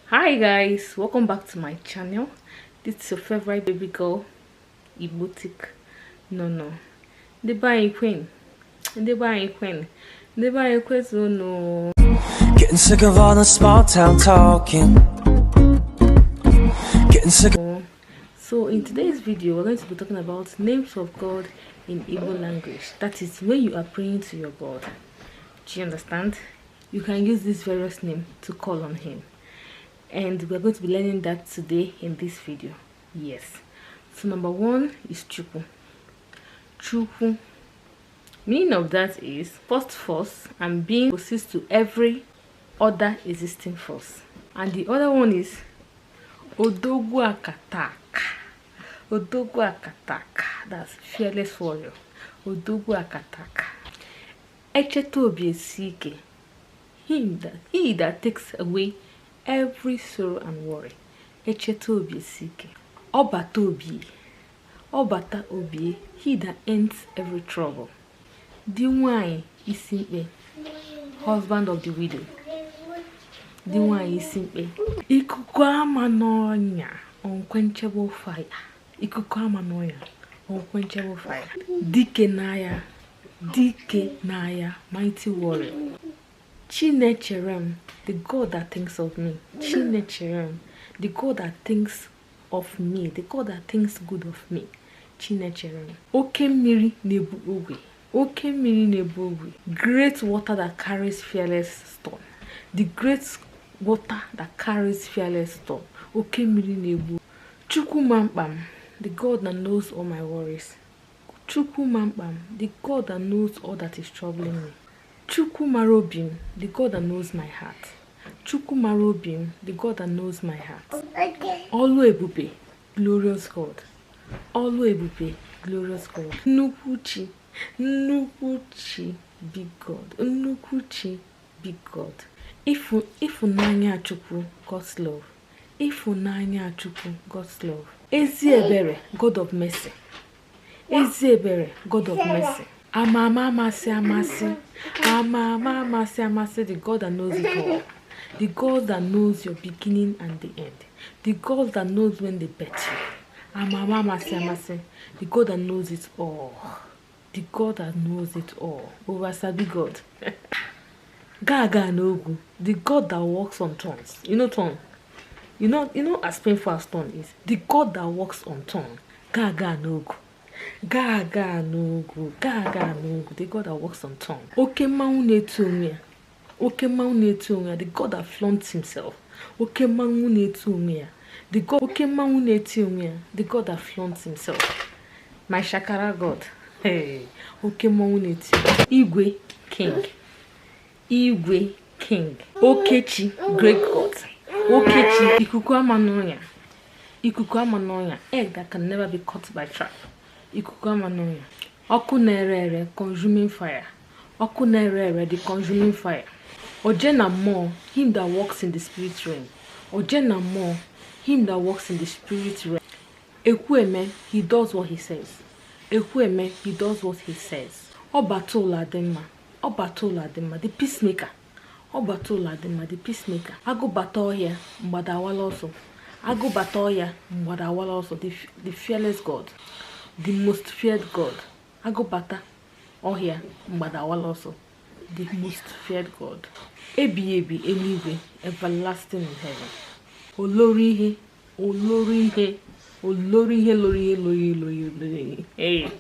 Hi guys, welcome back to my channel. This is your favorite baby girl, igboticnono. The buying queen. No. Getting sick of all the small town talking. Getting sick. So in today's video, we're going to be talking about names of God in Igbo language. That is when you are praying to your God. Do you understand? You can use this various name to call on him. And we're going to be learning that today in this video. Yes. So number one is Chukwu. Chukwu. Meaning of that is first force and being opposite to every other existing force. And the other one is Odogwu Akataka. Odogwu Akataka. That's fearless warrior. Odogwu Akataka. Echeto Obiesike. He that takes away every sorrow and worry. Echeto Obiesike. Obata Obi. He that ends every trouble. Dinwai Isimpe. Husband of the widow. Dinwai Isimpe. Ikuku amanonya. Unquenchable fire. Ikuku amanonya. Unquenchable fire. Dike Naya. Mighty warrior. Chinecherem, the God that thinks of me. Chinecherem, the God that thinks of me. The God that thinks good of me. Chinecherem. Okemmiri nebu ogwe. Okemmiri nebu ogwe. Great water that carries fearless storm. The great water that carries fearless storm. Okemmiri nebu. Chukwu Mampam, the God that knows all my worries. Chukwu Mampam, the God that knows all that is troubling me. Chukwu Marobim, the God that knows my heart. Chukwu Marobim, the God that knows my heart. Olu Ebube, glorious God. Olu Ebube, glorious God. Nnukwuchi, big God. Nnukwuchi, big God. Ifunanya Chukwu, God's love. Ifunanya Chukwu, God's love. Eziebere, God of mercy. Eziebere, God of mercy. Amasi, the God that knows it all. The God that knows your beginning and the end. The God that knows when they bet you. Amasi, the God that knows it all. The God that knows it all. Ovasabi God. Gaga Nogu, the God that walks on tongues. You know tongue? You know as painful as tongue is. The God that walks on tongue. Gaga Nogu. Gaga Nogu, the God that walks on tongue. The God that flaunts himself. The God that flaunts himself. My Shakara God. Hey, Igwe King. Okechi, great God. Okechi, Ikuku amanonya, egg that can never be caught by trap. Ikuku amanonya. Oku nerere, consuming fire. Oku nerere, the consuming fire. Ojena more, him that walks in the spirit realm. Ojena more, him that walks in the spirit realm. Ekweme, he does what he says. Ekweme, he does what he says. Obatola Dema, the peacemaker. Obatola Dema, the peacemaker. Ago batoya, mbadawala also. Ago batoya, mbadawala also, the fearless God. The most feared God. Agobata, Ohia, Mbadawal also. The most feared God. Ebi, anyway, everlasting in heaven. Olorihe. Hey.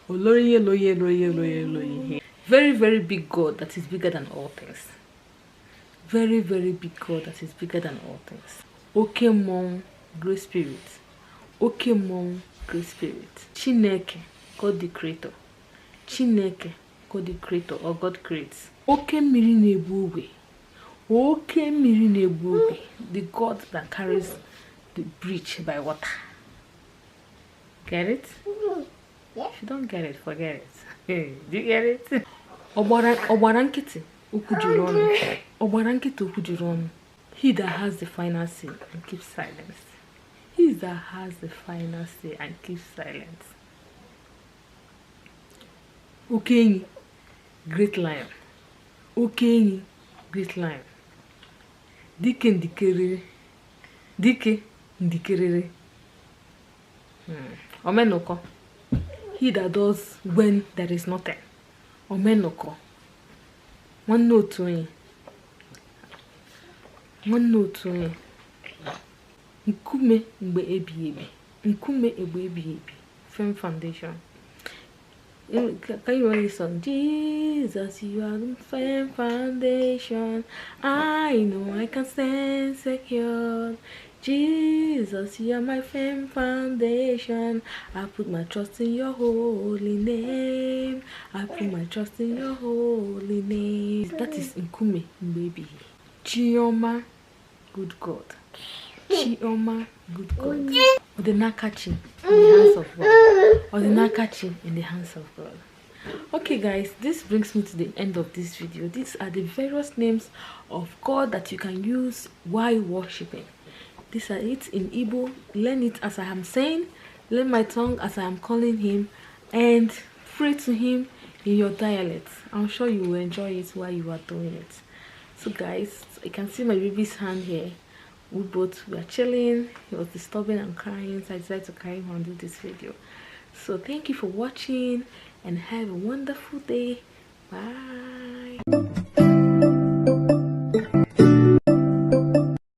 Olorihe. Very, very big God that is bigger than all things. Very, very big God that is bigger than all things. Okemon, great spirit. Okemon, great spirit. Chineke, God the creator. Chineke, God the creator or God creates. Okemmiri nebu ogwe, the God that carries the bridge by water. Get it? If you don't get it, forget it. Do you get it? Ogbarankiti ukujuru. He that has the final say and keeps silence. He that has the final say and keeps silence. Okenyi, great lion. Okenyi, great lion. Dike ndikerere. Dike ndikerere. Omenoko. He that does when there is nothing. Omenoko. One note to him. One note to him. Nkume mgbe ebi ebi. Nkume egbe ebi ebi. Firm foundation. Can you write this song? Jesus, you are the firm foundation. I know I can stand secure. Jesus, you are my firm foundation. I put my trust in your holy name. I put my trust in your holy name. That is Nkume, baby. Chioma, good God. Chioma, good God. Or the Nakachi in the hands of God. Or the Nakachi in the hands of God. Okay guys, this brings me to the end of this video. These are the various names of God that you can use while worshiping. These are it in Igbo. Learn it as I am saying. Learn my tongue as I am calling him. And pray to him in your dialect. I'm sure you will enjoy it while you are doing it. So guys, you can see my baby's hand here. We are chilling. He was disturbing and crying, so I decided to carry him and do this video. So thank you for watching and have a wonderful day. Bye.